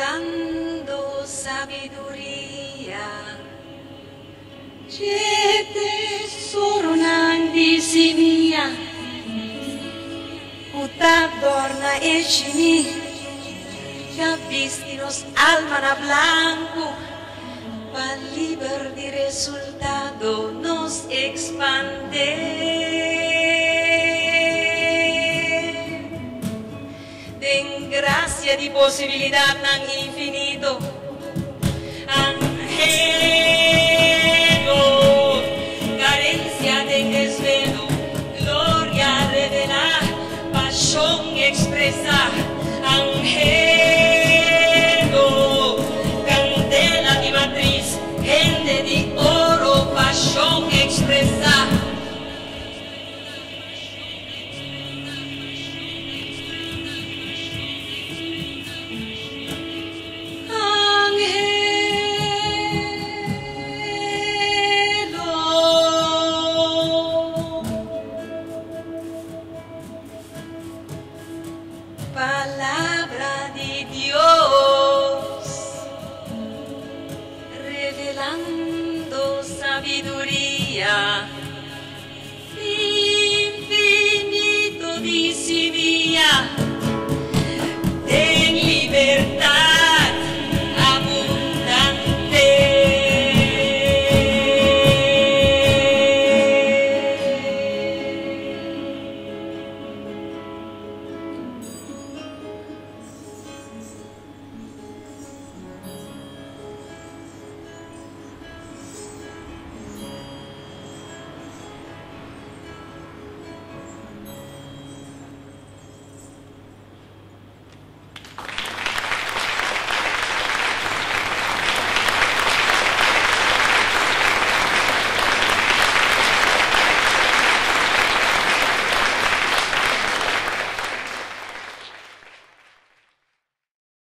revelando sabiduría. C'è tesoro nandisi mia, utadorna e chimi, capistinos almana blanco, pa liber di resultado nos expande. Den gracia di posibilidad tan infinito, angelo, carencia de desvelo, gloria revelar, pasión expresar, angelo, candela di matriz, gente di oro, pasión expresar. Palabra